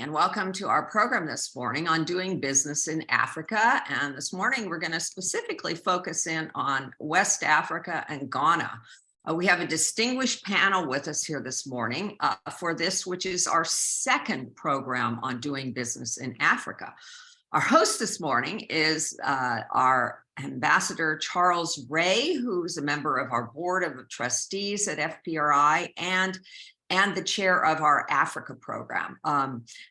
and welcome to our program this morning on doing business in Africa. And this morning, we're going to specifically focus in on West Africa and Ghana. We have a distinguished panel with us here this morning for this, which is our second program on doing business in Africa. Our host this morning is our Ambassador Charles Ray, who's a member of our board of trustees at FPRI and the chair of our Africa program.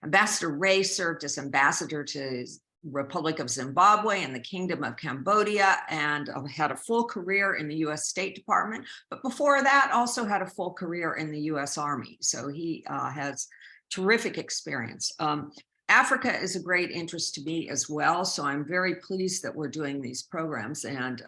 Ambassador Ray served as ambassador to Republic of Zimbabwe and the Kingdom of Cambodia, and had a full career in the U.S. State Department. But before that, also had a full career in the U.S. Army. So he has terrific experience. Africa is a great interest to me as well, so I'm very pleased that we're doing these programs. And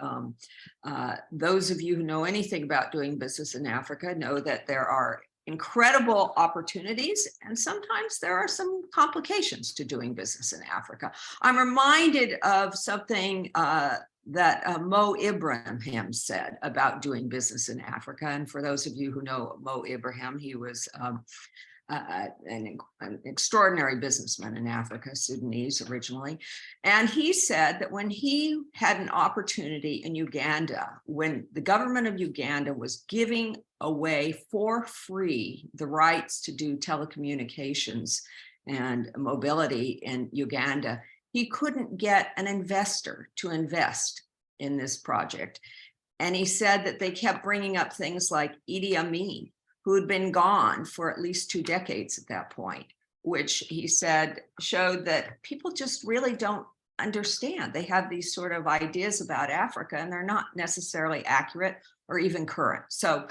those of you who know anything about doing business in Africa know that there are incredible opportunities, and sometimes there are some complications to doing business in Africa. I'm reminded of something that Mo Ibrahim said about doing business in Africa. And for those of you who know Mo Ibrahim, he was an extraordinary businessman in Africa, Sudanese originally. And he said that when he had an opportunity in Uganda, when the government of Uganda was giving away for free the rights to do telecommunications and mobility in Uganda, he couldn't get an investor to invest in this project. And he said that they kept bringing up things like Idi Amin, who had been gone for at least 2 decades at that point, which he said showed that people just really don't understand. They have these sort of ideas about Africa, and they're not necessarily accurate or even current. So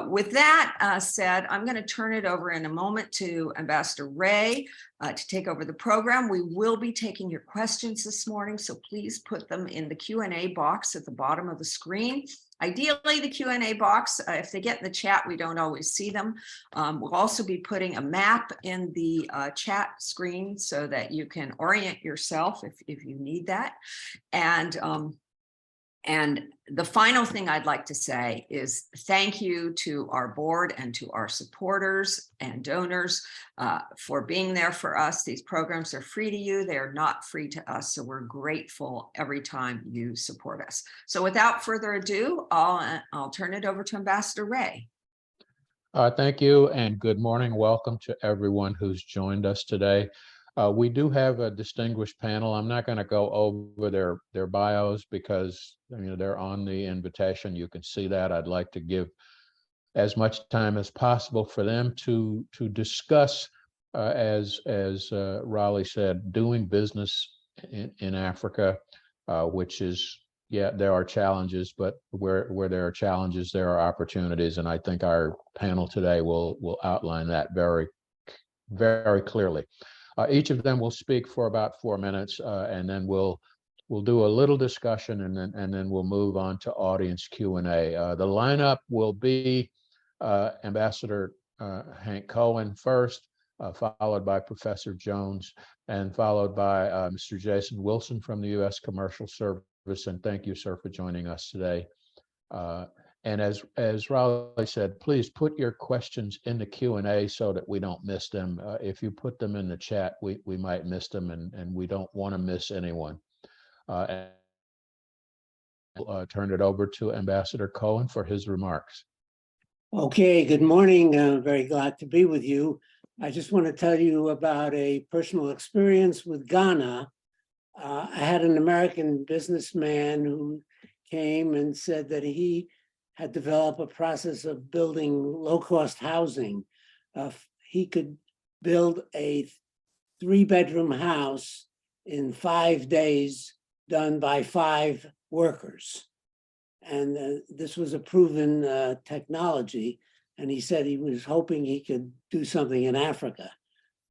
with that said, I'm going to turn it over in a moment to Ambassador Ray to take over the program. We will be taking your questions this morning, so please put them in the Q&A box at the bottom of the screen. Ideally, the Q&A box, if they get in the chat, we don't always see them. We'll also be putting a map in the chat screen so that you can orient yourself if you need that. And the final thing I'd like to say is thank you to our board and to our supporters and donors for being there for us. These programs are free to you. They are not free to us. So we're grateful every time you support us. So without further ado, I'll turn it over to Ambassador Ray. Thank you, and good morning. Welcome to everyone who's joined us today. We do have a distinguished panel. I'm not going to go over their bios because they're on the invitation. You can see that. I'd like to give as much time as possible for them to discuss, as Raleigh said, doing business in Africa, which is, yeah, there are challenges, but where there are challenges, there are opportunities, and I think our panel today will outline that very, very clearly. Each of them will speak for about 4 minutes, and then we'll do a little discussion, and then we'll move on to audience Q&A. The lineup will be Ambassador Hank Cohen first, followed by Professor Jones, and followed by Mr. Jason Wilson from the U.S. Commercial Service. And thank you, sir, for joining us today. And as Raleigh said, please put your questions in the Q&A so that we don't miss them. If you put them in the chat, we might miss them, and we don't want to miss anyone. And I'll turn it over to Ambassador Cohen for his remarks. Okay, good morning. I'm very glad to be with you. I just want to tell you about a personal experience with Ghana. I had an American businessman who came and said that he had developed a process of building low-cost housing. He could build a 3-bedroom house in 5 days, done by 5 workers. And this was a proven technology. And he said he was hoping he could do something in Africa.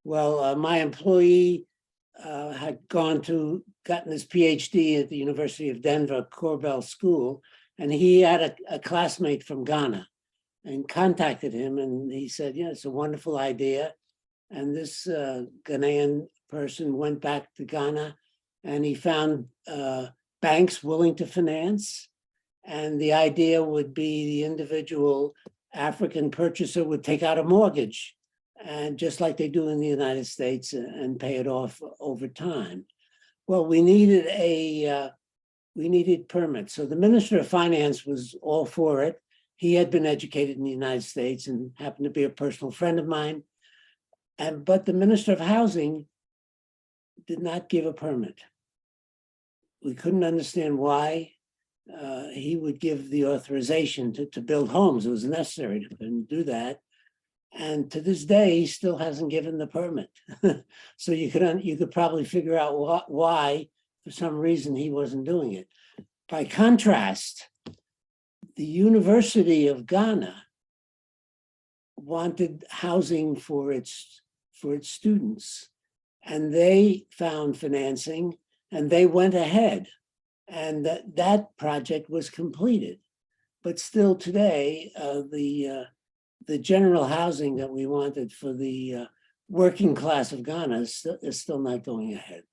Well, my employee had gotten his PhD at the University of Denver Corbell School, and he had a classmate from Ghana and contacted him, and he said, yeah, it's a wonderful idea. And this Ghanaian person went back to Ghana, and he found banks willing to finance. And the idea would be the individual African purchaser would take out a mortgage and just like they do in the United States, and pay it off over time. Well, we needed permits. So the Minister of Finance was all for it. He had been educated in the United States and happened to be a personal friend of mine. But the Minister of Housing did not give a permit. We couldn't understand why he would give the authorization to build homes. It was necessary to do that. And to this day, he still hasn't given the permit. So you could probably figure out why, for some reason, he wasn't doing it. By contrast, the University of Ghana wanted housing for its students, and they found financing, and they went ahead, and that project was completed. But still today, the general housing that we wanted for the working class of Ghana is still not going ahead.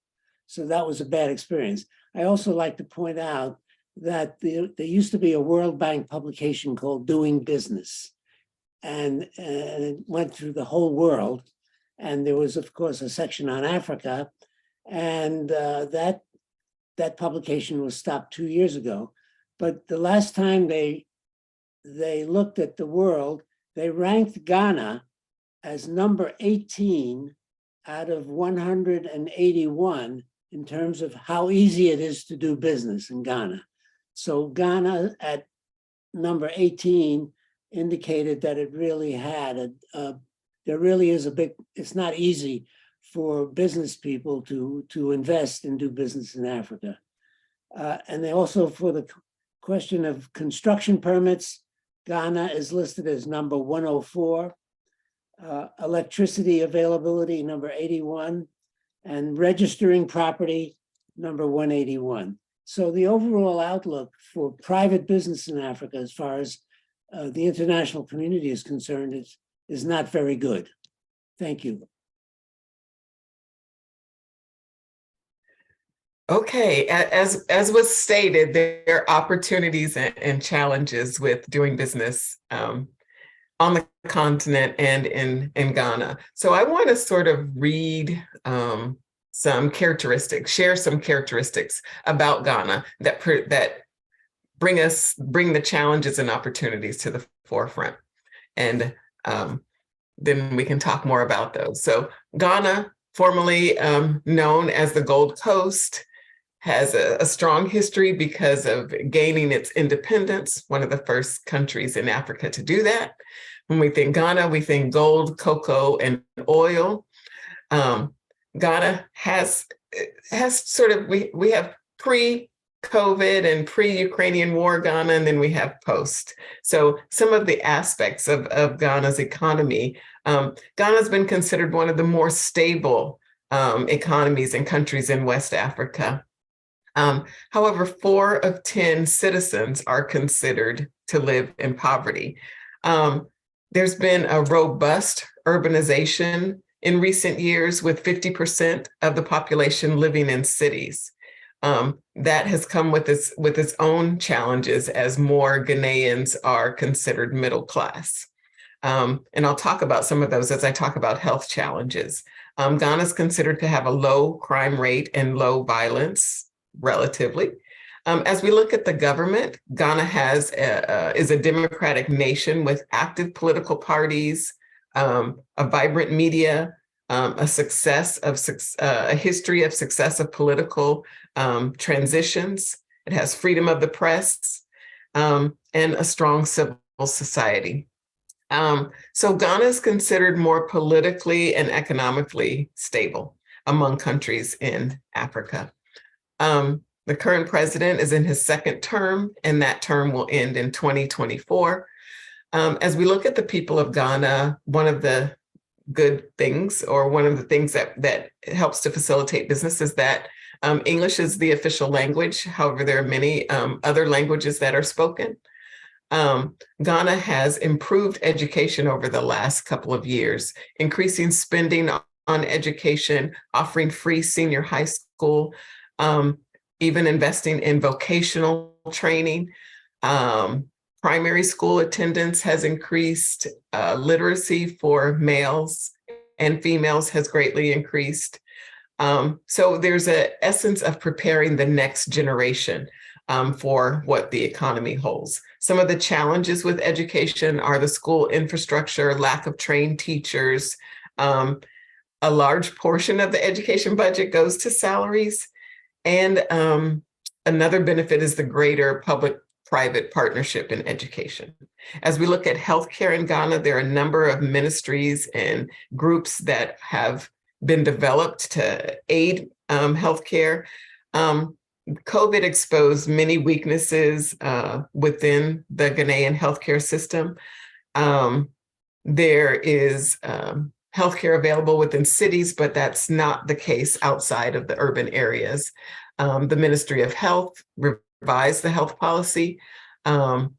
So that was a bad experience. I also like to point out that there used to be a World Bank publication called Doing Business, and it went through the whole world. And there was, of course, a section on Africa, and that publication was stopped 2 years ago. But the last time they looked at the world, they ranked Ghana as number 18 out of 181 in terms of how easy it is to do business in Ghana. So Ghana at number 18 indicated that it really had there really is it's not easy for business people to invest and do business in Africa. And they also, for the question of construction permits, Ghana is listed as number 104, electricity availability number 81, and registering property number 181. So the overall outlook for private business in Africa, as far as the international community is concerned, is not very good. Thank you. Okay, as was stated, there are opportunities and challenges with doing business on the continent and in Ghana. So I want to sort of read some characteristics, share some characteristics about Ghana that bring the challenges and opportunities to the forefront, and then we can talk more about those. So Ghana, formerly known as the Gold Coast, has a strong history because of gaining its independence, one of the first countries in Africa to do that. When we think Ghana, we think gold, cocoa, and oil. Ghana has sort of, we have pre-COVID and pre-Ukrainian war Ghana, and then we have post. So some of the aspects of Ghana's economy, Ghana's been considered one of the more stable economies and countries in West Africa. However, 4 of 10 citizens are considered to live in poverty. There's been a robust urbanization in recent years, with 50% of the population living in cities. That has come with its own challenges, as more Ghanaians are considered middle class. And I'll talk about some of those as I talk about health challenges. Ghana is considered to have a low crime rate and low violence, relatively. As we look at the government, Ghana is a democratic nation with active political parties, a vibrant media, a history of successive political transitions. It has freedom of the press, and a strong civil society. So Ghana is considered more politically and economically stable among countries in Africa. The current president is in his second term, and that term will end in 2024. As we look at the people of Ghana, one of the good things, or one of the things that helps to facilitate business, is that English is the official language. However, there are many other languages that are spoken. Ghana has improved education over the last couple of years, increasing spending on education, offering free senior high school, even investing in vocational training. Primary school attendance has increased, literacy for males and females has greatly increased. So there's an essence of preparing the next generation for what the economy holds. Some of the challenges with education are the school infrastructure, lack of trained teachers. A large portion of the education budget goes to salaries. And another benefit is the greater public-private partnership in education. As we look at healthcare in Ghana, there are a number of ministries and groups that have been developed to aid healthcare. COVID exposed many weaknesses within the Ghanaian healthcare system. There is healthcare available within cities, but that's not the case outside of the urban areas. The Ministry of Health revised the health policy. There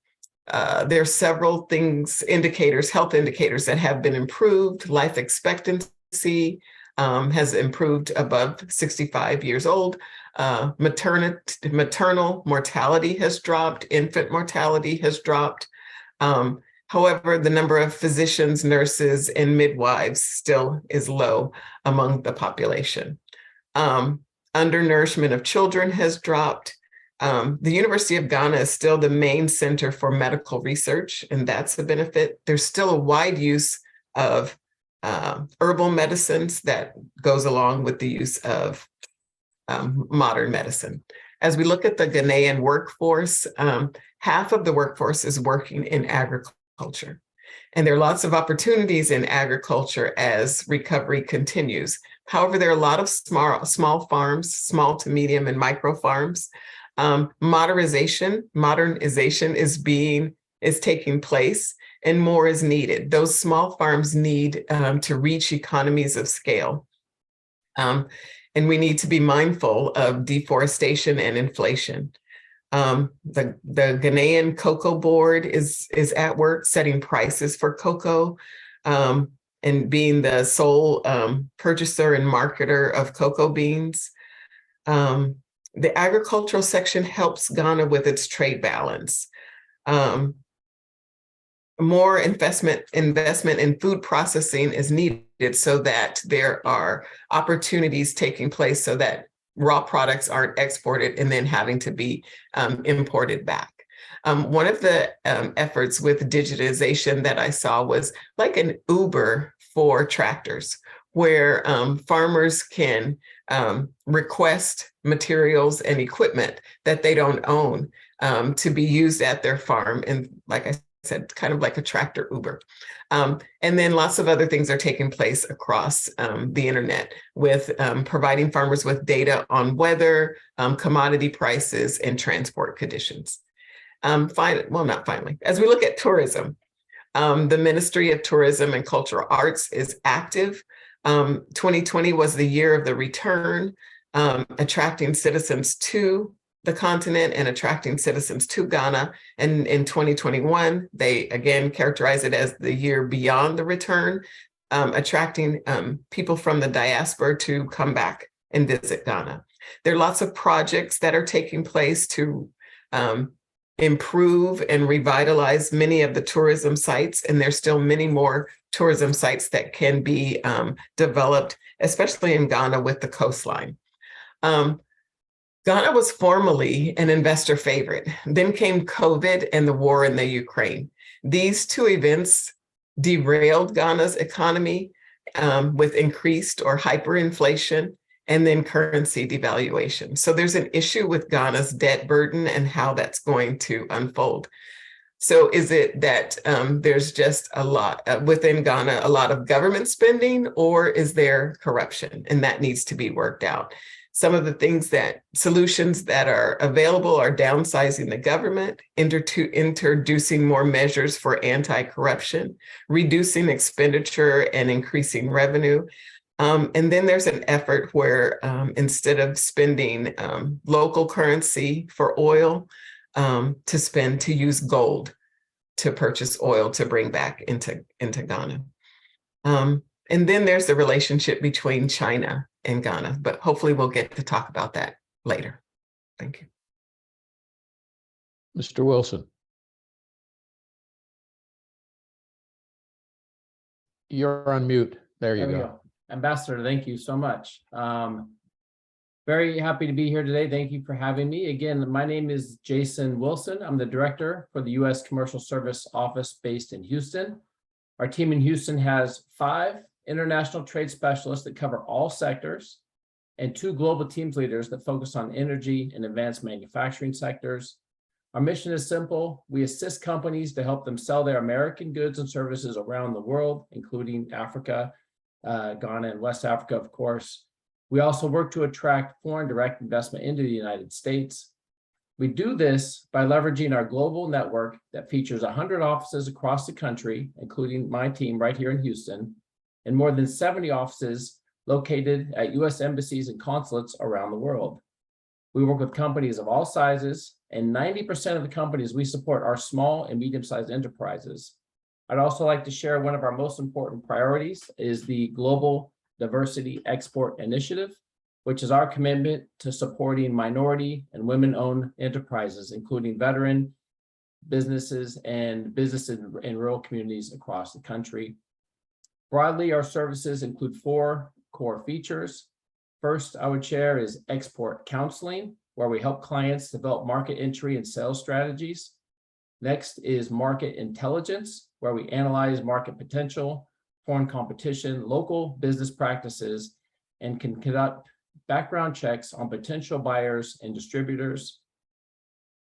are several health indicators that have been improved. Life expectancy has improved above 65 years old. Maternal mortality has dropped. Infant mortality has dropped. However, the number of physicians, nurses, and midwives still is low among the population. Undernourishment of children has dropped. The University of Ghana is still the main center for medical research, and that's a benefit. There's still a wide use of herbal medicines that goes along with the use of modern medicine. As we look at the Ghanaian workforce, half of the workforce is working in agriculture. And there are lots of opportunities in agriculture as recovery continues. However, there are a lot of small farms, small to medium and micro farms. Modernization is taking place, and more is needed. Those small farms need to reach economies of scale. And we need to be mindful of deforestation and inflation. The Ghanaian Cocoa Board is at work setting prices for cocoa and being the sole purchaser and marketer of cocoa beans. The agricultural section helps Ghana with its trade balance. More investment in food processing is needed so that there are opportunities taking place so that raw products aren't exported and then having to be imported back. One of the efforts with digitization that I saw was like an Uber for tractors, where farmers can request materials and equipment that they don't own to be used at their farm. And like I said, kind of like a tractor Uber. And then lots of other things are taking place across the internet with providing farmers with data on weather, commodity prices, and transport conditions. As we look at tourism, the Ministry of Tourism and Cultural Arts is active. 2020 was the year of the return, attracting citizens to the continent and attracting citizens to Ghana. And in 2021, they again characterize it as the year beyond the return, attracting people from the diaspora to come back and visit Ghana. There are lots of projects that are taking place to improve and revitalize many of the tourism sites, and there's still many more tourism sites that can be developed, especially in Ghana with the coastline. Ghana was formerly an investor favorite. Then came COVID and the war in the Ukraine. These two events derailed Ghana's economy with increased or hyperinflation and then currency devaluation. So there's an issue with Ghana's debt burden and how that's going to unfold. So is it that there's just a lot within Ghana, a lot of government spending, or is there corruption? And that needs to be worked out. Some of the solutions that are available are downsizing the government, introducing more measures for anti-corruption, reducing expenditure and increasing revenue. And then there's an effort where instead of spending local currency for oil, to use gold to purchase oil to bring back into Ghana. And then there's the relationship between China and Ghana, but hopefully we'll get to talk about that later. Thank you. Mr. Wilson. You're on mute. There you There we go. go. Ambassador, thank you so much. Very happy to be here today. Thank you for having me. Again, my name is Jason Wilson. I'm the director for the U.S. Commercial Service Office based in Houston. Our team in Houston has 5 international trade specialists that cover all sectors and 2 global teams leaders that focus on energy and advanced manufacturing sectors. Our mission is simple. We assist companies to help them sell their American goods and services around the world, including Africa, Ghana, and West Africa, of course. We also work to attract foreign direct investment into the United States. We do this by leveraging our global network that features 100 offices across the country, including my team right here in Houston, and more than 70 offices located at U.S. embassies and consulates around the world. We work with companies of all sizes, and 90% of the companies we support are small and medium-sized enterprises. I'd also like to share one of our most important priorities is the Global Diversity Export Initiative, which is our commitment to supporting minority and women-owned enterprises, including veteran businesses and businesses in rural communities across the country. Broadly, our services include 4 core features. First, I would share is export counseling, where we help clients develop market entry and sales strategies. Next is market intelligence, where we analyze market potential, foreign competition, local business practices, and can conduct background checks on potential buyers and distributors.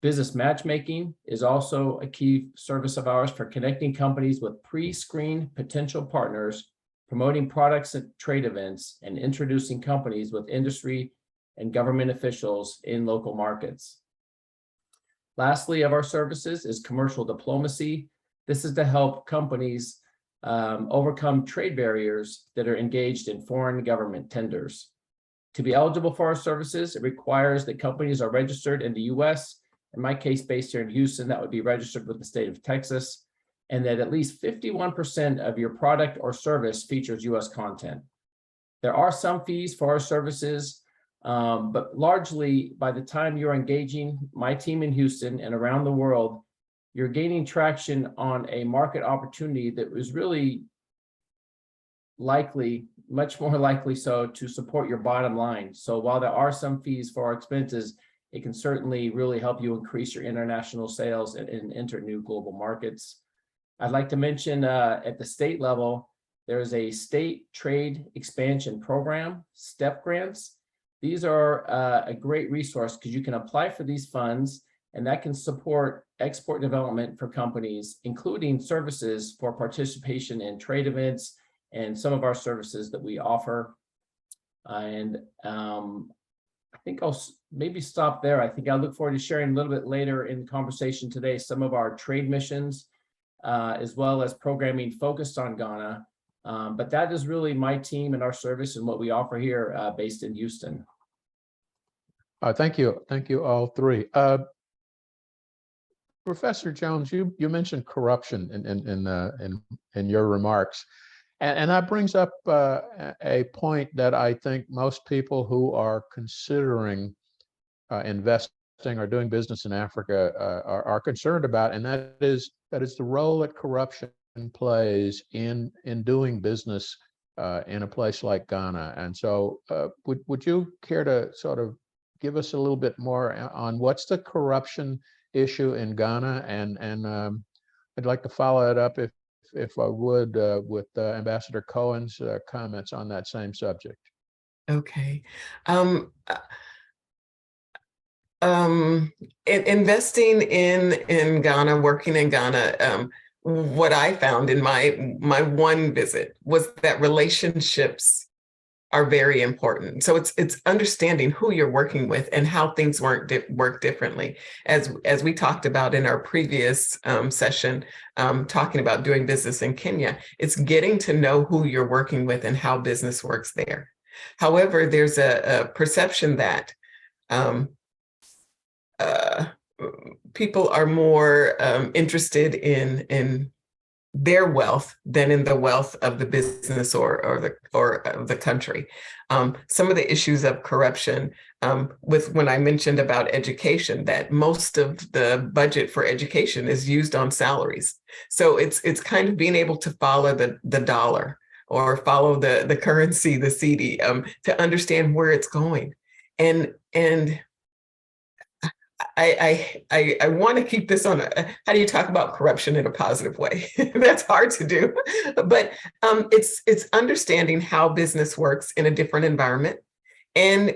Business matchmaking is also a key service of ours for connecting companies with pre-screened potential partners, promoting products at trade events, and introducing companies with industry and government officials in local markets. Lastly, of our services is commercial diplomacy. This is to help companies overcome trade barriers that are engaged in foreign government tenders. To be eligible for our services, it requires that companies are registered in the U.S., in my case, based here in Houston, that would be registered with the state of Texas, and that at least 51% of your product or service features U.S. content. There are some fees for our services, but largely by the time you're engaging my team in Houston and around the world, you're gaining traction on a market opportunity that was really likely, much more likely so, to support your bottom line. So while there are some fees for our expenses, it can certainly really help you increase your international sales and enter new global markets. I'd like to mention at the state level, there is a state trade expansion program, STEP grants. These are a great resource because you can apply for these funds, and that can support export development for companies, including services for participation in trade events and some of our services that we offer. And I think I'll maybe stop there. I think I look forward to sharing a little bit later in the conversation today some of our trade missions, as well as programming focused on Ghana. But that is really my team and our service and what we offer here based in Houston. Thank you. Thank you, all 3. Professor Jones, you mentioned corruption in your remarks. And that brings up a point that I think most people who are considering investing or doing business in Africa are concerned about, and that is the role that corruption plays in doing business in a place like Ghana. And so would you care to sort of give us a little bit more on what's the corruption issue in Ghana? And I'd like to follow it up, if I would, with Ambassador Cohen's comments on that same subject. Okay. Investing in Ghana, working in Ghana, what I found in my one visit was that relationships are very important. So it's understanding who you're working with and how things work differently. As we talked about in our previous session, talking about doing business in Kenya, it's getting to know who you're working with and how business works there. However, there's a perception that people are more interested in their wealth than in the wealth of the business or the country. Some of the issues of corruption, with when I mentioned about education, that most of the budget for education is used on salaries. So it's kind of being able to follow the dollar or follow the currency, the CD, to understand where it's going. And I want to keep this on how do you talk about corruption in a positive way? That's hard to do, but it's understanding how business works in a different environment and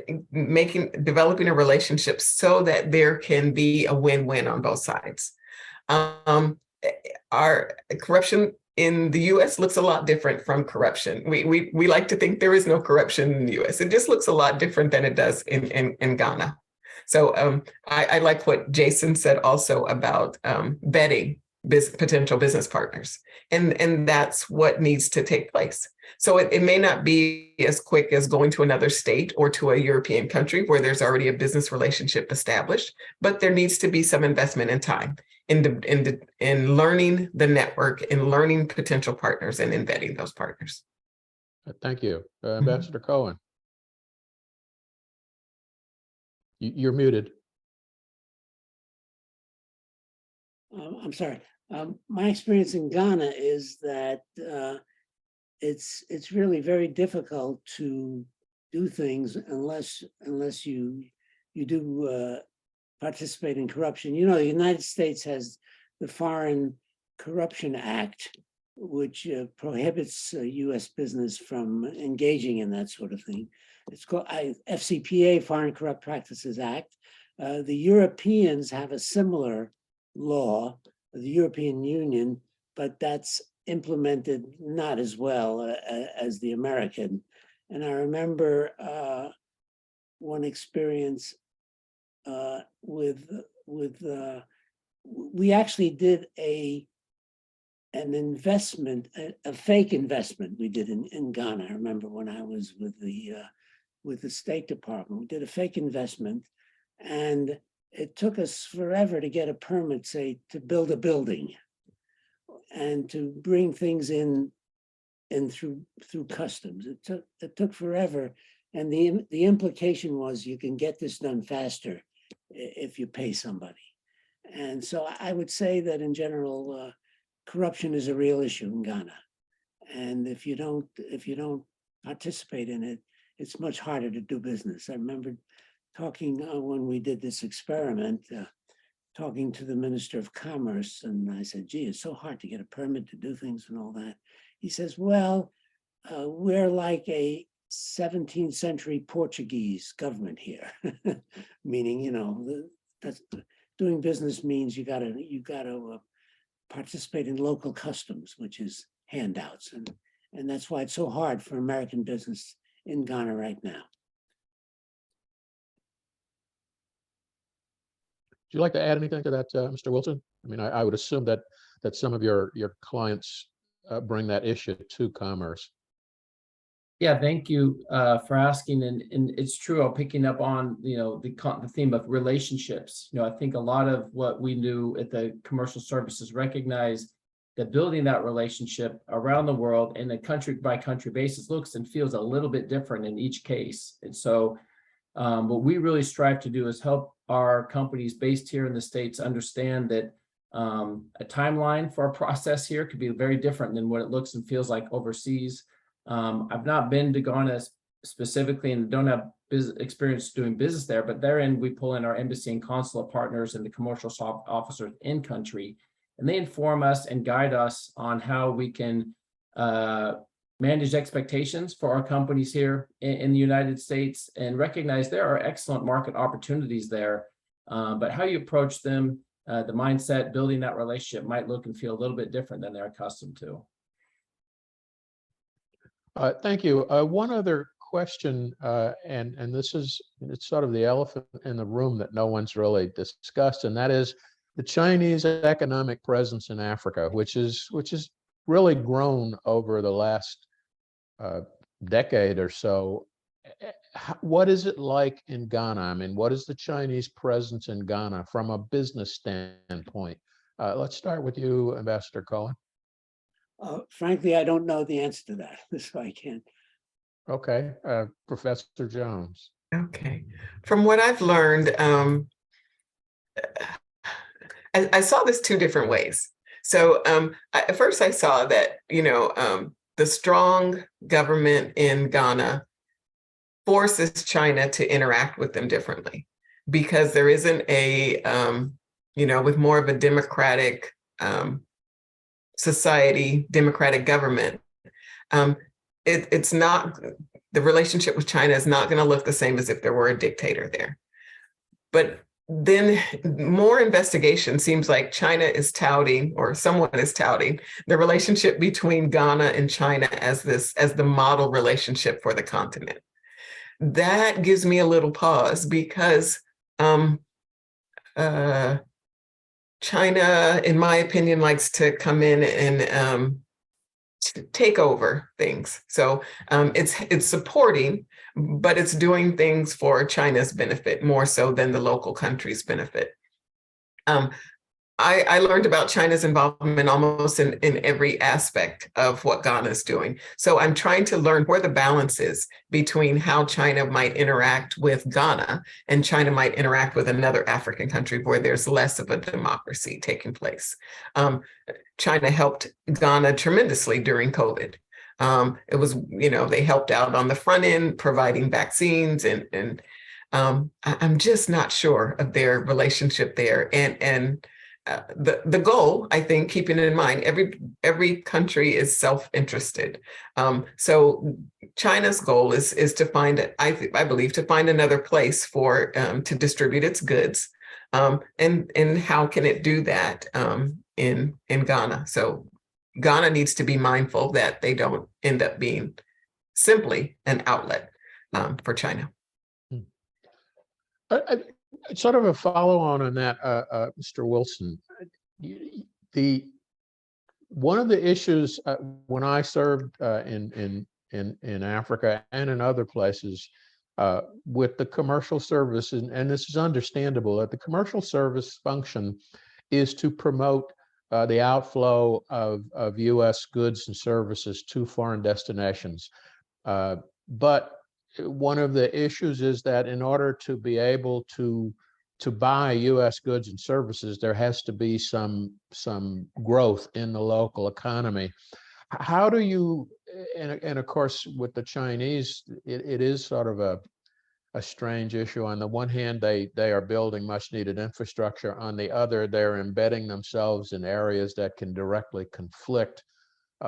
developing a relationship so that there can be a win-win on both sides. Our corruption in the US looks a lot different from corruption. We like to think there is no corruption in the US. It just looks a lot different than it does in Ghana. So I like what Jason said also about vetting potential business partners. And that's what needs to take place. So it may not be as quick as going to another state or to a European country where there's already a business relationship established, but there needs to be some investment in time in learning the network, in learning potential partners and in vetting those partners. Thank you. Ambassador Cohen. You're muted. I'm sorry. My experience in Ghana is that it's really very difficult to do things unless you do participate in corruption. You know, the United States has the Foreign Corruption Act, which prohibits U.S. business from engaging in that sort of thing. It's called FCPA, Foreign Corrupt Practices Act. The Europeans have a similar law, the European Union, but that's implemented not as well as the American. And I remember one experience we actually did an investment, a fake investment we did in Ghana. I remember when I was with the State Department, we did a fake investment, and it took us forever to get a permit, say, to build a building and to bring things in through customs. It took forever, and the implication was you can get this done faster if you pay somebody. And so I would say that in general, corruption is a real issue in Ghana, and if you don't participate in it, it's much harder to do business. I remember talking when we did this experiment, talking to the Minister of Commerce, and I said, gee, it's so hard to get a permit to do things and all that. He says, well, we're like a 17th century Portuguese government here, meaning, you know, that's doing business means you gotta participate in local customs, which is handouts, and that's why it's so hard for American business in Ghana right now. Would you like to add anything to that, Mr. Wilson? I mean, I would assume that some of your clients bring that issue to commerce. Yeah, thank you for asking, and it's true. I'm picking up on the theme of relationships. I think a lot of what we do at the commercial services recognize that building that relationship around the world in a country by country basis looks and feels a little bit different in each case. And so what we really strive to do is help our companies based here in the States understand that a timeline for our process here could be very different than what it looks and feels like overseas. I've not been to Ghana specifically and don't have experience doing business there, but therein we pull in our embassy and consulate partners and the commercial officers in country, and they inform us and guide us on how we can manage expectations for our companies here in the United States and recognize there are excellent market opportunities there, but how you approach them, the mindset, building that relationship might look and feel a little bit different than they're accustomed to. Thank you. One other question, and it's sort of the elephant in the room that no one's really discussed, and that is the Chinese economic presence in Africa, which is really grown over the last decade or so. What is it like in Ghana? I mean, what is the Chinese presence in Ghana from a business standpoint? Let's start with you, Ambassador Cohen. Frankly, I don't know the answer to that, so I can't. Okay, Professor Jones. Okay, from what I've learned, I saw this two different ways. So at first I saw that, the strong government in Ghana forces China to interact with them differently, because there isn't a, with more of a democratic society, democratic government. It's not, the relationship with China is not going to look the same as if there were a dictator there. But then more investigation seems like China is touting, or someone is touting, the relationship between Ghana and China as the model relationship for the continent. That gives me a little pause, because China, in my opinion, likes to come in and take over things. So it's supporting, but it's doing things for China's benefit more so than the local country's benefit. I learned about China's involvement almost in every aspect of what Ghana is doing. So I'm trying to learn where the balance is between how China might interact with Ghana and China might interact with another African country where there's less of a democracy taking place. China helped Ghana tremendously during COVID. It was, they helped out on the front end, providing vaccines, and I'm just not sure of their relationship there. And the goal, I think, keeping in mind, every country is self-interested. So China's goal is to find, I believe, to find another place for to distribute its goods, and how can it do that in Ghana? So Ghana needs to be mindful that they don't end up being simply an outlet for China. Sort of a follow-on that, Mr. Wilson. One of the issues when I served in Africa and in other places with the commercial service, and this is understandable, that the commercial service function is to promote the outflow of U.S. goods and services to foreign destinations. But one of the issues is that in order to be able to buy U.S. goods and services, there has to be some growth in the local economy. How do you, and of course with the Chinese, it is sort of a strange issue. On the one hand, they are building much needed infrastructure. On the other, they're embedding themselves in areas that can directly conflict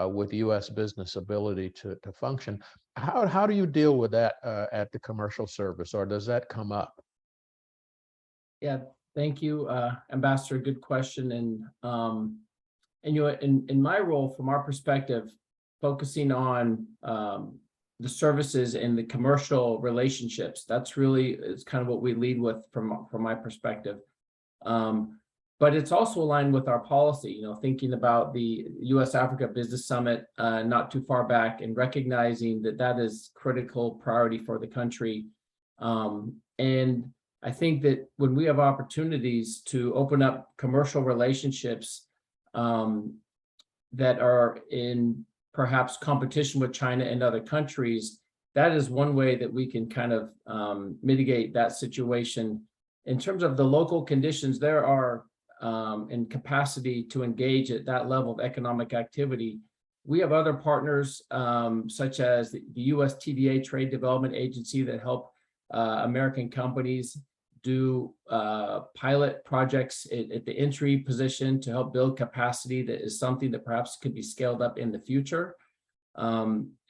with U.S. business ability to function. How do you deal with that at the commercial service, or does that come up? Yeah, thank you, Ambassador. Good question. And in my role, from our perspective, focusing on the services and the commercial relationships, that's really is kind of what we lead with from my perspective. But it's also aligned with our policy, thinking about the U.S.-Africa Business Summit not too far back, and recognizing that is critical priority for the country. And I think that when we have opportunities to open up commercial relationships that are in perhaps competition with China and other countries, that is one way that we can kind of mitigate that situation. In terms of the local conditions, there are and capacity to engage at that level of economic activity. We have other partners such as the U.S. TVA Trade Development Agency that help American companies do pilot projects at the entry position to help build capacity. That is something that perhaps could be scaled up in the future.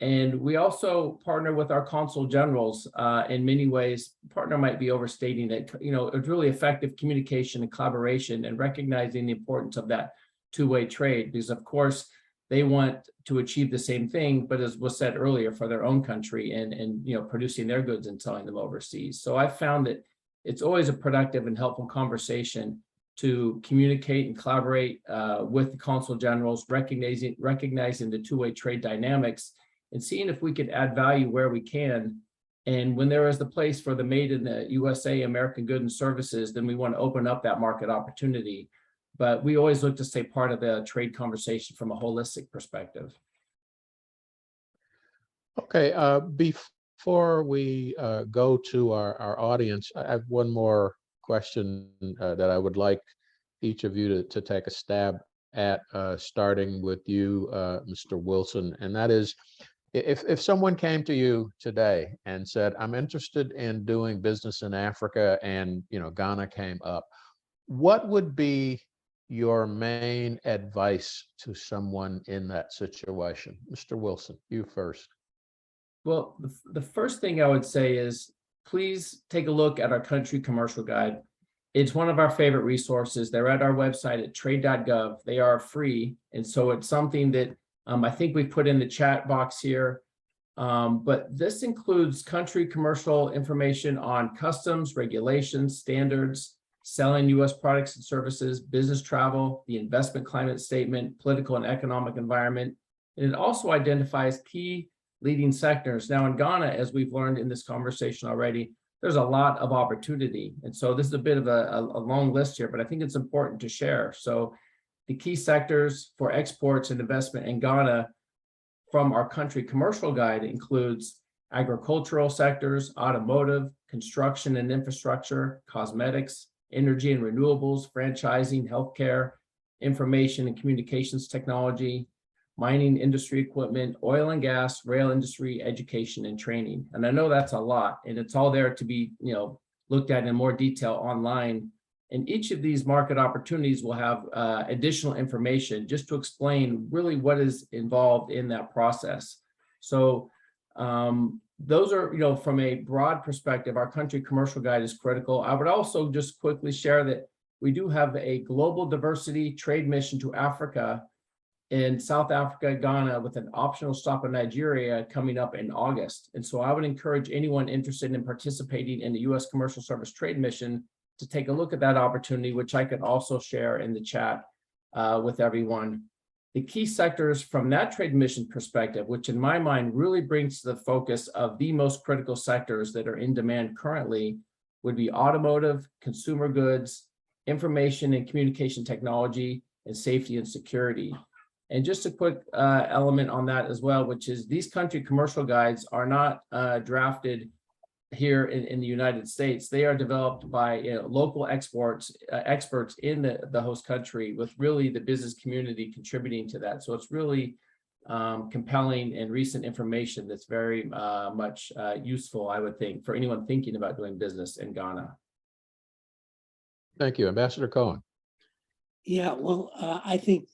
And we also partner with our consul generals in many ways. Partner might be overstating it. It's really effective communication and collaboration, and recognizing the importance of that two-way trade, because of course they want to achieve the same thing, but as was said earlier, for their own country and producing their goods and selling them overseas. So I found that it's always a productive and helpful conversation to communicate and collaborate with the consul generals, recognizing the two-way trade dynamics, and seeing if we could add value where we can. And when there is the place for the made in the USA American goods and services, then we want to open up that market opportunity. But we always look to stay part of the trade conversation from a holistic perspective. Okay, before we go to our audience, I have one more question that I would like each of you to take a stab at, starting with you, Mr. Wilson, and that is, if someone came to you today and said, I'm interested in doing business in Africa, and Ghana came up, what would be your main advice to someone in that situation? Mr. Wilson, you first. Well, the first thing I would say is, please take a look at our country commercial guide. It's one of our favorite resources. They're at our website at trade.gov. They are free. And so it's something that I think we put in the chat box here. But this includes country commercial information on customs, regulations, standards, selling U.S. products and services, business travel, the investment climate statement, political and economic environment. And it also identifies key leading sectors. Now in Ghana, as we've learned in this conversation already, there's a lot of opportunity. And so this is a bit of a long list here, but I think it's important to share. So the key sectors for exports and investment in Ghana from our country commercial guide includes agricultural sectors, automotive, construction and infrastructure, cosmetics, energy and renewables, franchising, healthcare, information and communications technology, mining industry equipment, oil and gas, rail industry, education, and training. And I know that's a lot, and it's all there to be, looked at in more detail online. And each of these market opportunities will have additional information just to explain really what is involved in that process. So those are, from a broad perspective, our country commercial guide is critical. I would also just quickly share that we do have a global diversity trade mission to Africa in South Africa, Ghana, with an optional stop in Nigeria coming up in August. And so I would encourage anyone interested in participating in the U.S. Commercial Service Trade Mission to take a look at that opportunity, which I could also share in the chat with everyone. The key sectors from that trade mission perspective, which in my mind really brings to the focus of the most critical sectors that are in demand currently, would be automotive, consumer goods, information and communication technology, and safety and security. And just a quick element on that as well, which is these country commercial guides are not drafted here in the United States. They are developed by local experts in the host country, with really the business community contributing to that. So it's really compelling and recent information that's very much useful, I would think, for anyone thinking about doing business in Ghana. Thank you. Ambassador Cohen. Yeah, well, I think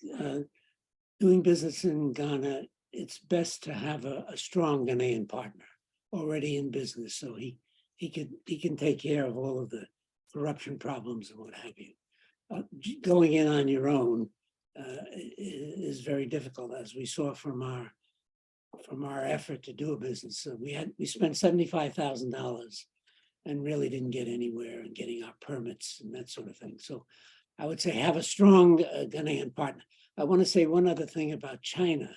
doing business in Ghana, it's best to have a strong Ghanaian partner already in business, so he can take care of all of the corruption problems and what have you. Going in on your own is very difficult, as we saw from our effort to do a business. So we spent $75,000 and really didn't get anywhere in getting our permits and that sort of thing. So I would say have a strong Ghanaian partner. I want to say one other thing about China.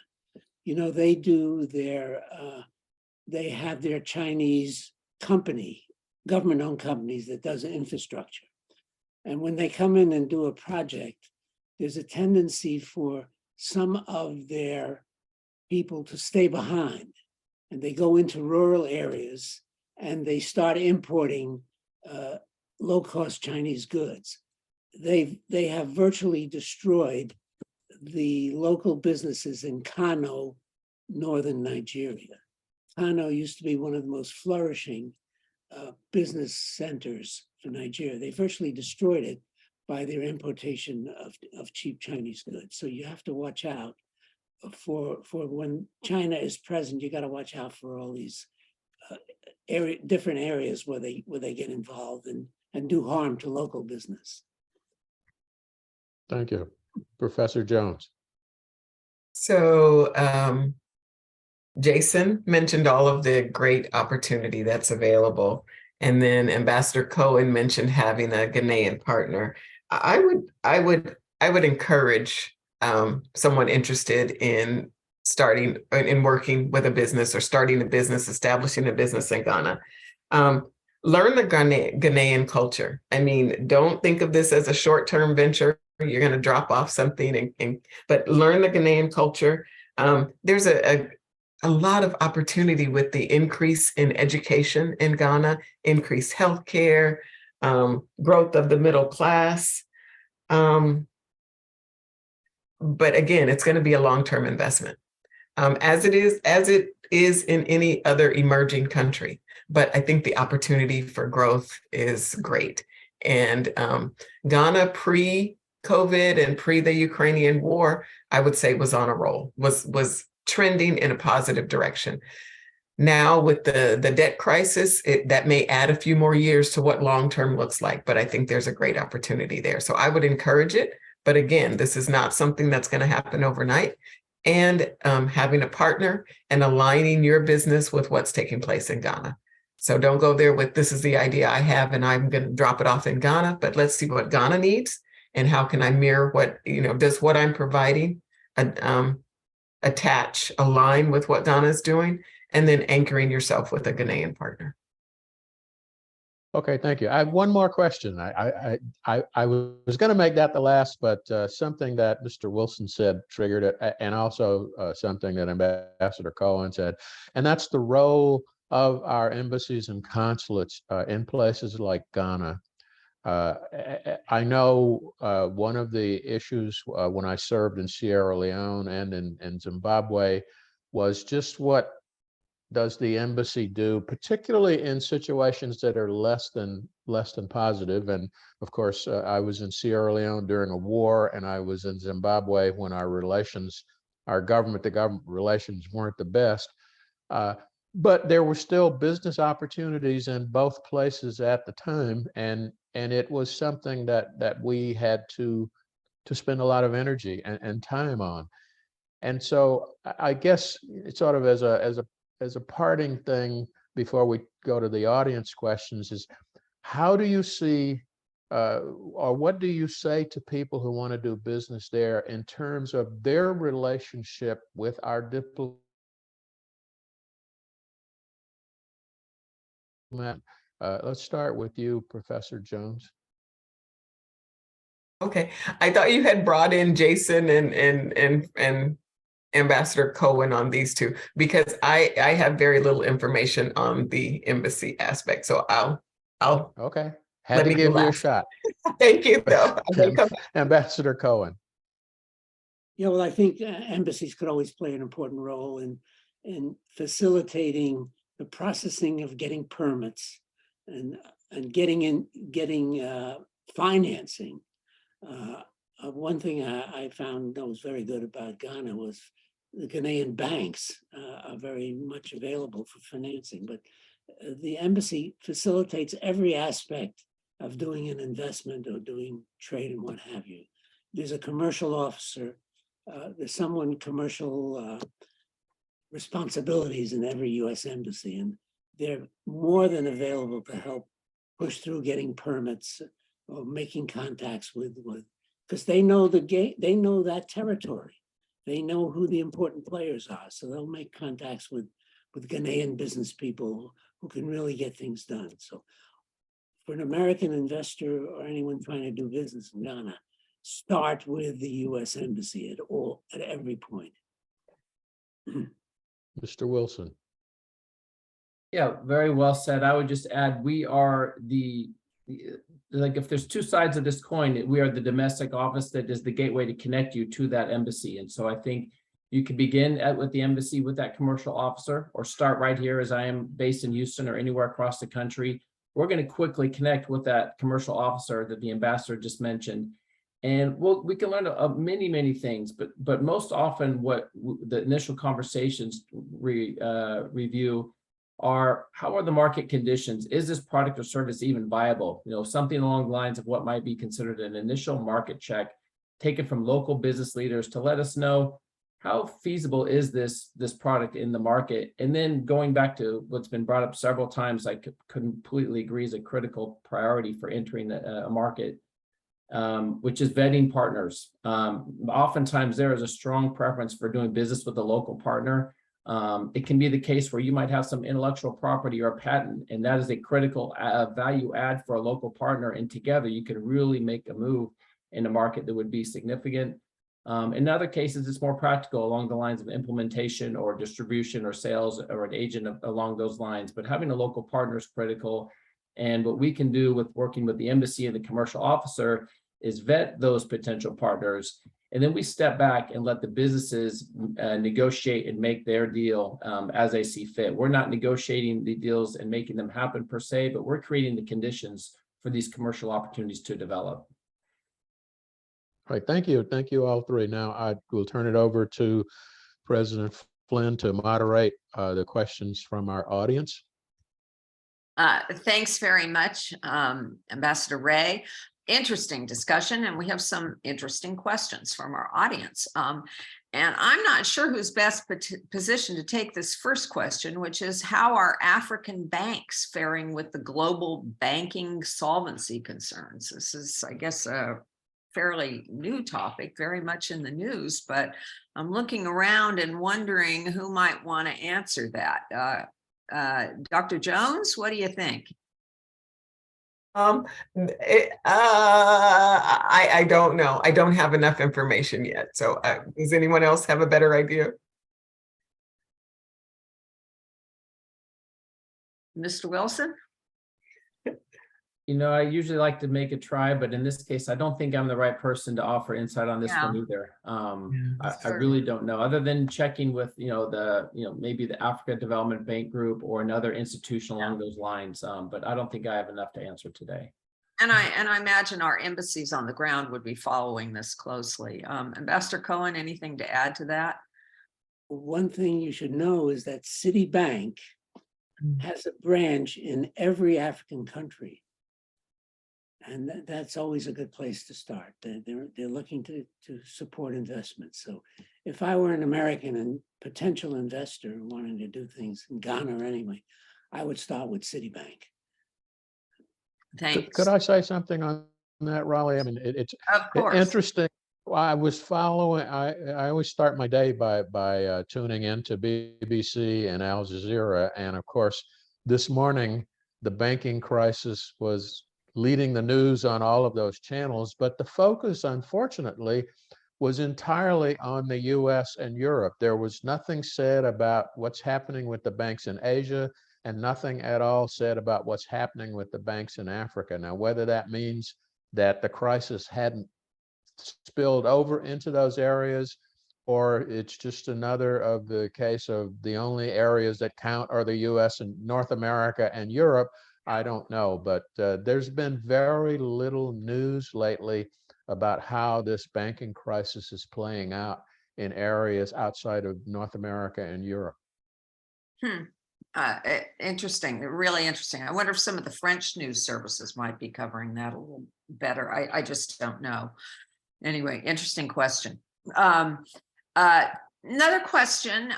They have their Chinese company, government-owned companies that does infrastructure. And when they come in and do a project, there's a tendency for some of their people to stay behind. And they go into rural areas and they start importing low-cost Chinese goods. They have virtually destroyed the local businesses in Kano, northern Nigeria. Kano used to be one of the most flourishing business centers for Nigeria. They virtually destroyed it by their importation of cheap Chinese goods. So you have to watch out for when China is present. You got to watch out for all these different areas where they get involved and do harm to local business. Thank you. Professor Jones. So Jason mentioned all of the great opportunity that's available. And then Ambassador Cohen mentioned having a Ghanaian partner. I would encourage someone interested in starting and working with a business, or starting a business, establishing a business in Ghana. Learn the Ghanaian culture. I mean, don't think of this as a short-term venture. You're going to drop off something, but learn the Ghanaian culture. There's a lot of opportunity with the increase in education in Ghana, increased healthcare, growth of the middle class. but again, it's going to be a long-term investment, as it is in any other emerging country. But I think the opportunity for growth is great. And Ghana pre-COVID and pre the Ukrainian war, I would say was on a roll, was trending in a positive direction. Now with the debt crisis, that may add a few more years to what long-term looks like, but I think there's a great opportunity there. So I would encourage it. But again, this is not something that's going to happen overnight. And having a partner and aligning your business with what's taking place in Ghana. So don't go there with, this is the idea I have and I'm going to drop it off in Ghana, but let's see what Ghana needs and how can I mirror what, does what I'm providing align with what Ghana is doing, and then anchoring yourself with a Ghanaian partner. Okay, thank you. I have one more question. I was going to make that the last, but something that Mr. Wilson said triggered it, and also something that Ambassador Cohen said, and that's the role of our embassies and consulates in places like Ghana. I know one of the issues when I served in Sierra Leone and in Zimbabwe was just what does the embassy do, particularly in situations that are less than positive. And of course, I was in Sierra Leone during a war, and I was in Zimbabwe when our government-to-government relations weren't the best. But there were still business opportunities in both places at the time, and it was something that we had to spend a lot of energy and time on. And so I guess it's sort of as a parting thing before we go to the audience questions is, how do you see or what do you say to people who want to do business there in terms of their relationship with our diplomat? Let's start with you, Professor Jones. Okay, I thought you had brought in Jason and Ambassador Cohen on these two, because I have very little information on the embassy aspect. So I'll okay. Had to give you a shot. Thank you, though. Ambassador Cohen. Yeah, well, I think embassies could always play an important role in facilitating the processing of getting permits and getting financing. One thing I found that was very good about Ghana was the Ghanaian banks are very much available for financing, but the embassy facilitates every aspect of doing an investment or doing trade and what have you. There's a commercial officer, there's someone commercial responsibilities in every US embassy, and they're more than available to help push through getting permits or making contacts with because they know they know that territory. They know who the important players are, so they'll make contacts with Ghanaian business people who can really get things done. So for an American investor or anyone trying to do business in Ghana, start with the US Embassy at every point. Mr. Wilson. Yeah, very well said. I would just add, we are like, if there's two sides of this coin, we are the domestic office that is the gateway to connect you to that embassy. And so I think you can begin with the embassy with that commercial officer, or start right here, as I am based in Houston or anywhere across the country. We're going to quickly connect with that commercial officer that the ambassador just mentioned. And we can learn many things, but most often what the initial conversations review are, how are the market conditions? Is this product or service even viable? Something along the lines of what might be considered an initial market check, taken from local business leaders to let us know how feasible is this product in the market. And then going back to what's been brought up several times, I completely agree, is a critical priority for entering a market, which is vetting partners. Oftentimes there is a strong preference for doing business with a local partner. It can be the case where you might have some intellectual property or a patent, and that is a critical value add for a local partner. And together you can really make a move in a market that would be significant. In other cases, it's more practical along the lines of implementation or distribution or sales or an agent along those lines. But having a local partner is critical. And what we can do with working with the embassy and the commercial officer is vet those potential partners And then we step back and let the businesses negotiate and make their deal as they see fit. We're not negotiating the deals and making them happen per se, but we're creating the conditions for these commercial opportunities to develop. All right, thank you. Thank you all three. Now I will turn it over to President Flynn to moderate the questions from our audience. Thanks very much, Ambassador Ray. Interesting discussion, and we have some interesting questions from our audience. And I'm not sure who's best positioned to take this first question, which is how are African banks faring with the global banking solvency concerns? This is, I guess, a fairly new topic, very much in the news, but I'm looking around and wondering who might want to answer that. Dr. Jones, what do you think? I don't know. I don't have enough information yet. So does anyone else have a better idea? Mr. Wilson? You know, I usually like to make a try, but in this case, I don't think I'm the right person to offer insight on this one either. I really don't know, other than checking with, maybe the Africa Development Bank Group or another institution along those lines. But I don't think I have enough to answer today. And I imagine our embassies on the ground would be following this closely. Ambassador Cohen, anything to add to that? One thing you should know is that Citibank has a branch in every African country. And that's always a good place to start. They're looking to support investments. So if I were an American and potential investor wanting to do things in Ghana or anyway, I would start with Citibank. Thanks. Could I say something on that, Raleigh? I mean, it's Of course. interesting. I was following, I always start my day by tuning into BBC and Al Jazeera. And of course, this morning, the banking crisis was leading the news on all of those channels, but the focus, unfortunately, was entirely on the US and Europe. There was nothing said about what's happening with the banks in Asia and nothing at all said about what's happening with the banks in Africa. Now, whether that means that the crisis hadn't spilled over into those areas, or it's just another of the case of the only areas that count are the US and North America and Europe, I don't know, but there's been very little news lately about how this banking crisis is playing out in areas outside of North America and Europe. Interesting, really interesting. I wonder if some of the French news services might be covering that a little better. I just don't know. Anyway, interesting question. Another question,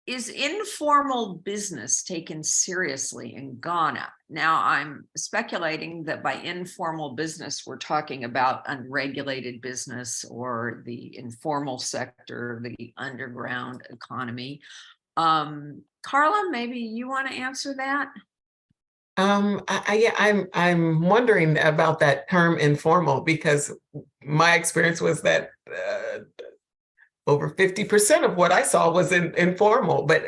is informal business taken seriously in Ghana? Now, I'm speculating that by informal business, we're talking about unregulated business or the informal sector, the underground economy. Carla, maybe you want to answer that? I'm wondering about that term informal, because my experience was that over 50% of what I saw was informal, but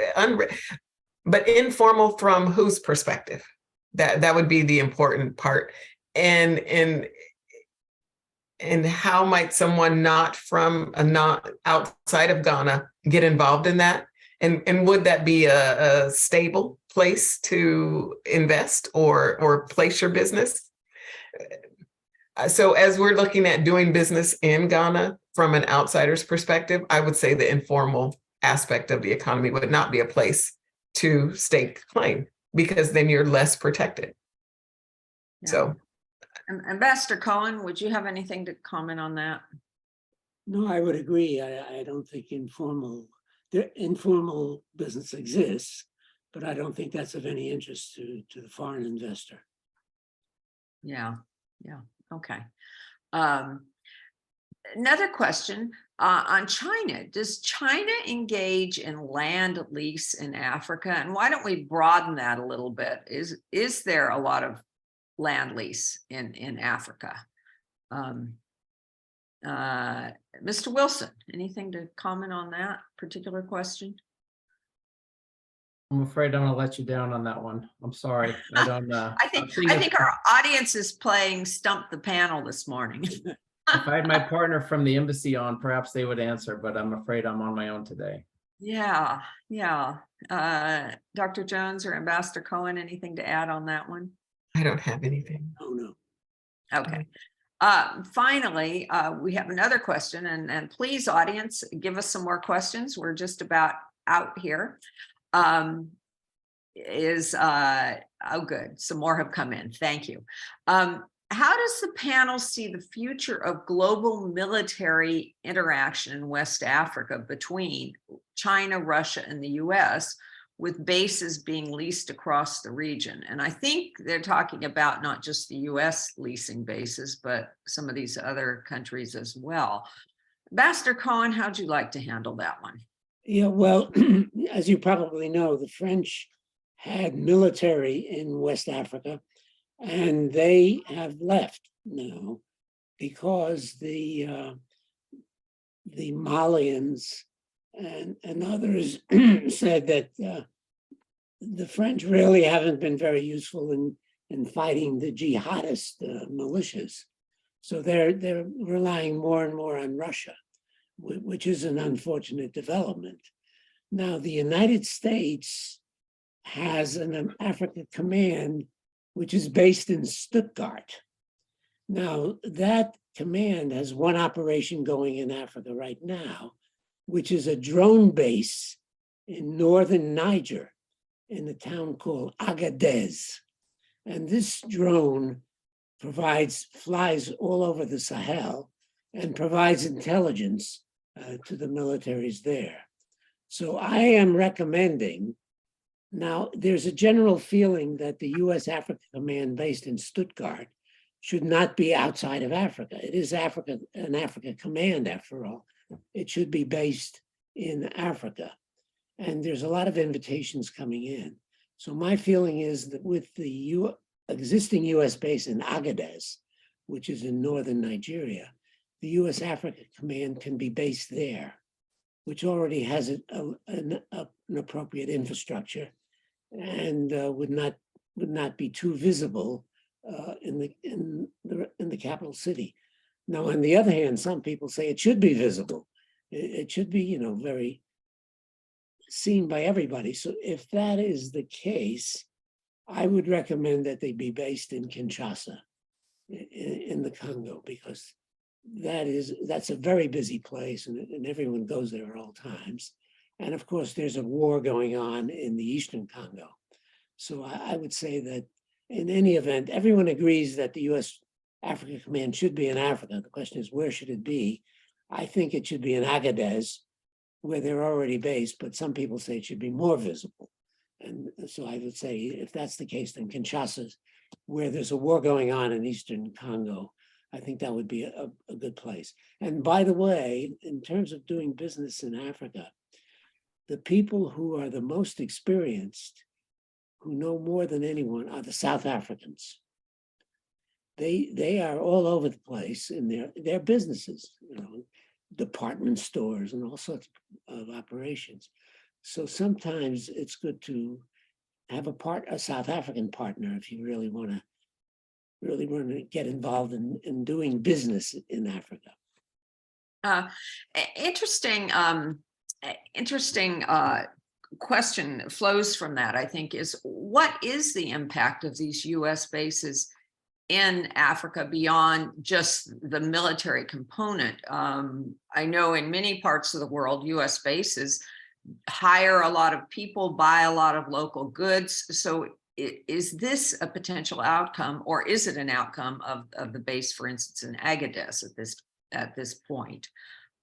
informal from whose perspective? That would be the important part. And how might someone not outside of Ghana get involved in that? And would that be a stable place to invest or place your business? So as we're looking at doing business in Ghana from an outsider's perspective, I would say the informal aspect of the economy would not be a place to stake claim, because then you're less protected. Yeah. So, Ambassador Cohen, would you have anything to comment on that? No, I would agree. I don't think informal business exists, but I don't think that's of any interest to the foreign investor. Yeah. Okay. Another question on China. Does China engage in land lease in Africa? And why don't we broaden that a little bit? Is there a lot of land lease in Africa? Mr. Wilson, anything to comment on that particular question? I'm afraid I'm going to let you down on that one. I'm sorry. I don't know. I think our audience is playing Stump the Panel this morning. If I had my partner from the embassy on, perhaps they would answer, but I'm afraid I'm on my own today. Yeah, yeah. Dr. Jones or Ambassador Cohen, anything to add on that one? I don't have anything. Oh, no. Okay. Finally, we have another question, and please, audience, give us some more questions. We're just about out here. Oh, good. Some more have come in. Thank you. How does the panel see the future of global military interaction in West Africa between China, Russia, and the US, with bases being leased across the region? And I think they're talking about not just the US leasing bases, but some of these other countries as well. Ambassador Cohen, how'd you like to handle that one? Yeah, well, as you probably know, the French had military in West Africa, and they have left now because the Malians and others said that the French really haven't been very useful in fighting the jihadist militias. So they're relying more and more on Russia, which is an unfortunate development. Now, the United States has an Africa Command, which is based in Stuttgart. Now, that command has one operation going in Africa right now, which is a drone base in northern Niger in a town called Agadez. And this drone flies all over the Sahel and provides intelligence to the militaries there. So I am recommending, now there's a general feeling that the US Africa Command based in Stuttgart should not be outside of Africa. It is an Africa Command after all. It should be based in Africa. And there's a lot of invitations coming in. So my feeling is that with the existing US base in Agadez, which is in northern Nigeria, the US Africa Command can be based there, which already has an appropriate infrastructure and would not be too visible in the capital city. Now, on the other hand, some people say it should be visible. It should be, very seen by everybody. So if that is the case, I would recommend that they be based in Kinshasa, in the Congo, because that's a very busy place and everyone goes there at all times. And of course, there's a war going on in the Eastern Congo. So I would say that in any event, everyone agrees that the US Africa Command should be in Africa. The question is, where should it be? I think it should be in Agadez, where they're already based, but some people say it should be more visible. And so I would say, if that's the case, then Kinshasa, where there's a war going on in Eastern Congo, I think that would be a good place. And by the way, in terms of doing business in Africa, the people who are the most experienced, who know more than anyone, are the South Africans. They are all over the place in their businesses, department stores and all sorts of operations. So sometimes it's good to have a South African partner if you really want to get involved in doing business in Africa. Interesting question flows from that, I think, is what is the impact of these US bases in Africa beyond just the military component? I know in many parts of the world, US bases hire a lot of people, buy a lot of local goods. So is this a potential outcome, or is it an outcome of the base, for instance, in Agadez at this point?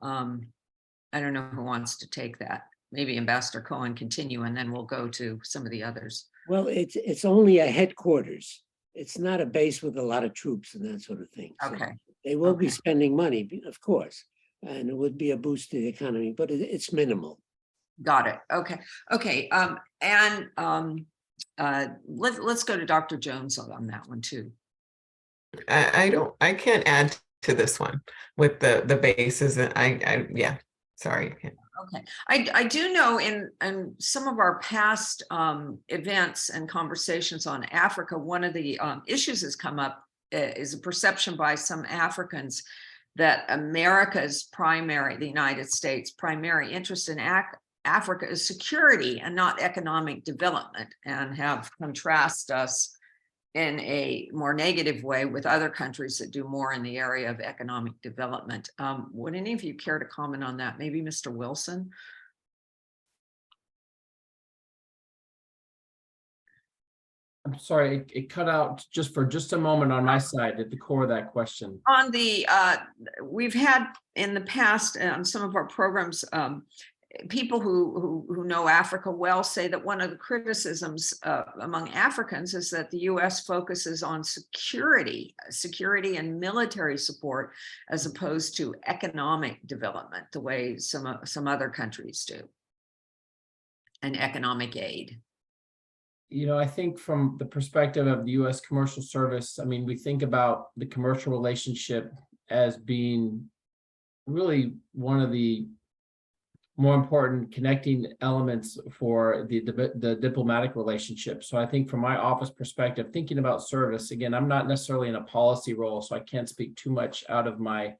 I don't know who wants to take that. Maybe Ambassador Cohen continue, and then we'll go to some of the others. Well, it's only a headquarters. It's not a base with a lot of troops and that sort of thing. So Okay. they will be spending money, of course, and it would be a boost to the economy, but it's minimal. Got it. Okay. Let's go to Dr. Jones on that one too. I can't add to this one with the bases, and yeah, sorry. Okay. I do know in some of our past events and conversations on Africa, one of the issues has come up is a perception by some Africans that America's primary, the United States' primary interest in Africa is security and not economic development, and have contrast us in a more negative way with other countries that do more in the area of economic development. Would any of you care to comment on that? Maybe Mr. Wilson? I'm sorry, it cut out just for just a moment on my side at the core of that question. On the, we've had in the past, on some of our programs, people who know Africa well say that one of the criticisms among Africans is that the US focuses on security and military support, as opposed to economic development, the way some other countries do, and economic aid. You know, I think from the perspective of the U.S. Commercial Service, I mean, we think about the commercial relationship as being really one of the more important connecting elements for the diplomatic relationship. So I think from my office perspective, thinking about service, again, I'm not necessarily in a policy role, so I can't speak too much out of my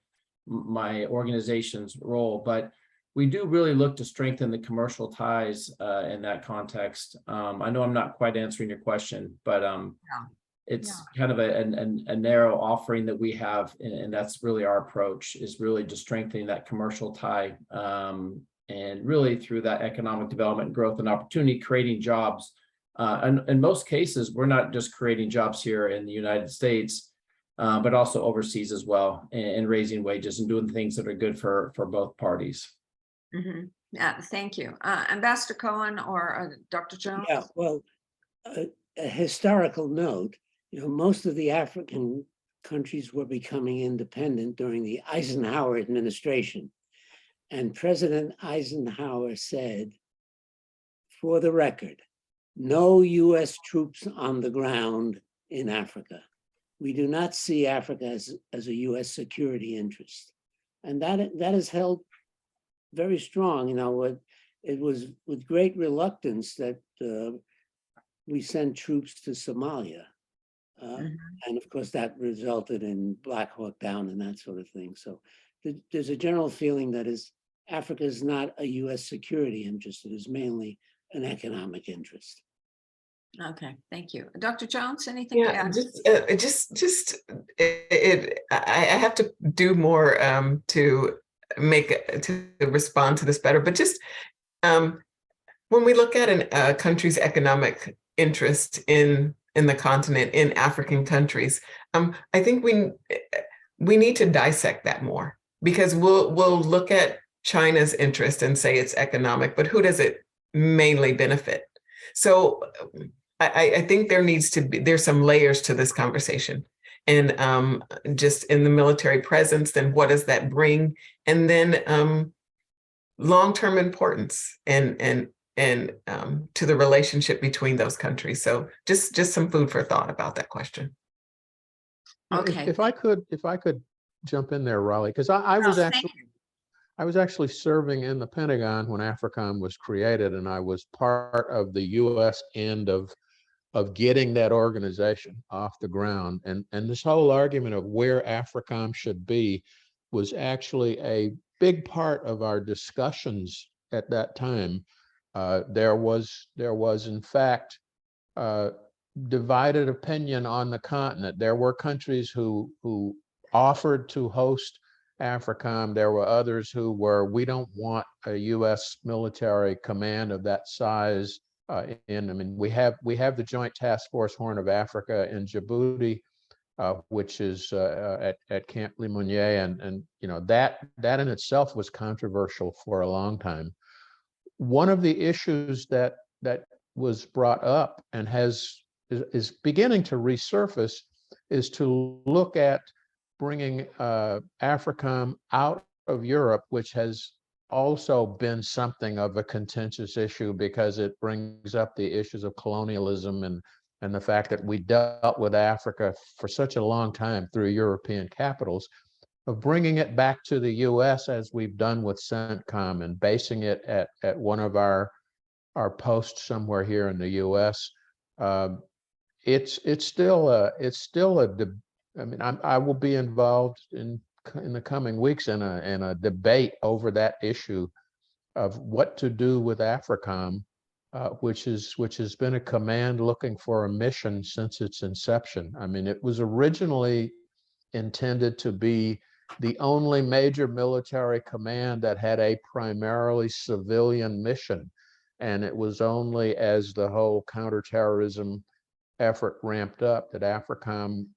organization's role, but we do really look to strengthen the commercial ties in that context. I know I'm not quite answering your question, but it's kind of a narrow offering that we have, and that's really our approach, is really just strengthening that commercial tie, and really through that economic development, growth, and opportunity, creating jobs. And in most cases, we're not just creating jobs here in the United States, but also overseas as well, and raising wages and doing things that are good for both parties. Mm-hmm. Yeah, thank you. Ambassador Cohen or Dr. Jones? Yeah, well, a historical note, you know, most of the African countries were becoming independent during the Eisenhower administration. And President Eisenhower said, for the record, no US troops on the ground in Africa. We do not see Africa as a US security interest. And that is held very strong. You know, it was with great reluctance that we sent troops to Somalia. And of course, that resulted in Black Hawk Down and that sort of thing. So there's a general feeling that Africa is not a US security interest. It is mainly an economic interest. Okay, thank you. Dr. Jones, anything to add? I have to do more to respond to this better, but just when we look at a country's economic interest in the continent, in African countries, I think we need to dissect that more, because we'll look at China's interest and say it's economic, but who does it mainly benefit? So I think there's some layers to this conversation. And just in the military presence, then what does that bring? And then long-term importance and to the relationship between those countries. So just some food for thought about that question. Okay. If I could jump in there, Raleigh, because I was actually serving in the Pentagon when AFRICOM was created, and I was part of the U.S. end of getting that organization off the ground. And this whole argument of where AFRICOM should be was actually a big part of our discussions at that time. There was in fact divided opinion on the continent. There were countries who offered to host AFRICOM. There were others who were, we don't want a U.S. military command of that size. I mean, we have the Joint Task Force Horn of Africa in Djibouti, which is at Camp Lemonnier, and you know that in itself was controversial for a long time. One of the issues that was brought up and is beginning to resurface is to look at bringing AFRICOM out of Europe, which has also been something of a contentious issue because it brings up the issues of colonialism and the fact that we dealt with Africa for such a long time through European capitals, of bringing it back to the US as we've done with CENTCOM and basing it at one of our posts somewhere here in the US. It's still a I mean, I will be involved in in the coming weeks in a debate over that issue of what to do with AFRICOM, which has been a command looking for a mission since its inception. I mean, it was originally intended to be the only major military command that had a primarily civilian mission. And it was only as the whole counterterrorism effort ramped up that AFRICOM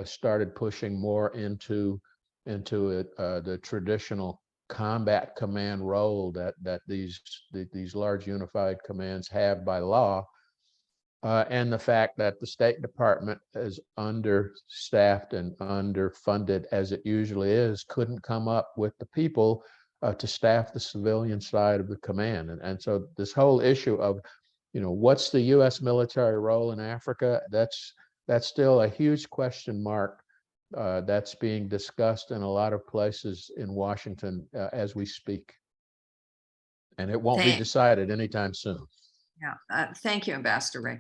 started pushing more into the traditional combat command role that these large unified commands have by law. And the fact that the State Department is understaffed and underfunded as it usually is, couldn't come up with the people to staff the civilian side of the command. And so this whole issue of, what's the U.S. military role in Africa? That's still a huge question mark that's being discussed in a lot of places in Washington as we speak. And it won't be decided anytime soon. Yeah, thank you, Ambassador Ray.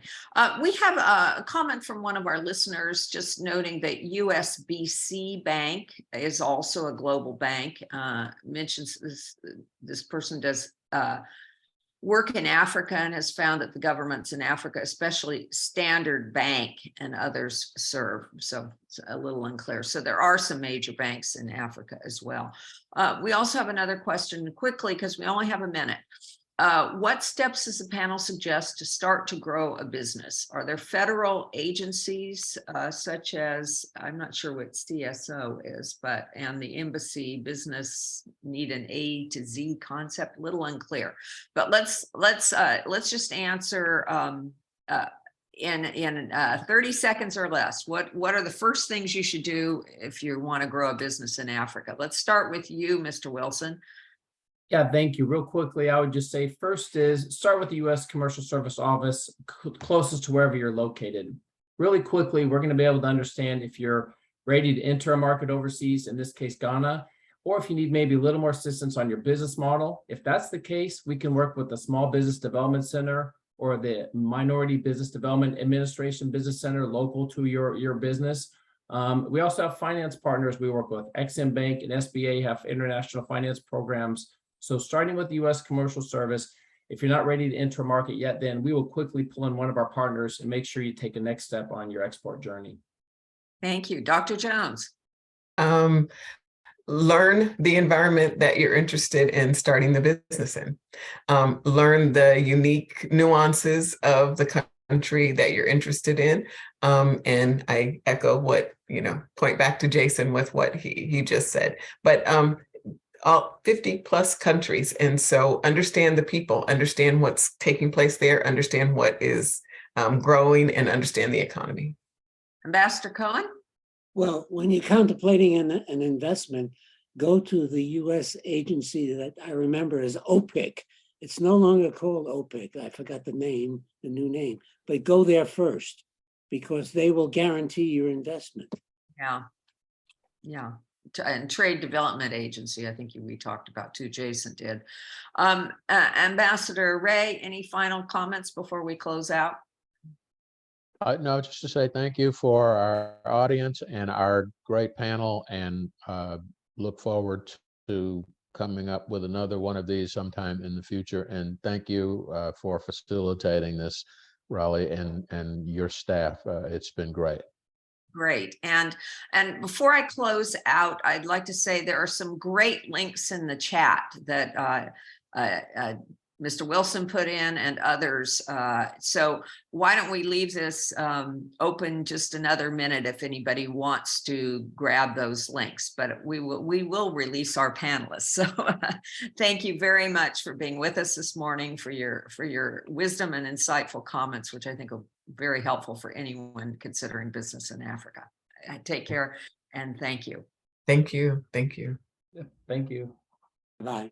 We have a comment from one of our listeners just noting that USBC Bank is also a global bank. Mentions this person does work in Africa and has found that the governments in Africa, especially Standard Bank and others, serve. So it's a little unclear. So there are some major banks in Africa as well. We also have another question quickly because we only have a minute. What steps does the panel suggest to start to grow a business? Are there federal agencies such as, I'm not sure what CSO is, and the embassy business need an A to Z concept? A little unclear, but let's just answer in 30 seconds or less. What are the first things you should do if you want to grow a business in Africa? Let's start with you, Mr. Wilson. Yeah, thank you. Real quickly, I would just say first is start with the U.S. Commercial Service Office closest to wherever you're located. Really quickly, we're going to be able to understand if you're ready to enter a market overseas, in this case, Ghana, or if you need maybe a little more assistance on your business model. If that's the case, we can work with the Small Business Development Center or the Minority Business Development Administration Business Center local to your business. We also have finance partners we work with. Exim Bank and SBA have international finance programs. So starting with the U.S. Commercial Service, if you're not ready to enter a market yet, then we will quickly pull in one of our partners and make sure you take a next step on your export journey. Thank you. Dr. Jones. Learn the environment that you're interested in starting the business in. Learn the unique nuances of the country that you're interested in. And I echo what, point back to Jason with what he just said. But all 50 plus countries. And so understand the people, understand what's taking place there, understand what is growing, and understand the economy. Ambassador Cohen? Well, when you're contemplating an investment, go to the U.S. agency that I remember as OPIC. It's no longer called OPIC. I forgot the new name, but go there first because they will guarantee your investment. Yeah. And Trade Development Agency, I think we talked about too, Jason did. Ambassador Ray, any final comments before we close out? No, just to say thank you for our audience and our great panel, and look forward to coming up with another one of these sometime in the future. And thank you for facilitating this, Raleigh, and your staff. It's been great. Great. And before I close out, I'd like to say there are some great links in the chat that Mr. Wilson put in and others. So why don't we leave this open just another minute if anybody wants to grab those links, but we will release our panelists. So thank you very much for being with us this morning, for your wisdom and insightful comments, which I think are very helpful for anyone considering business in Africa. Take care and thank you. Thank you. Thank you. Yeah, thank you. Bye.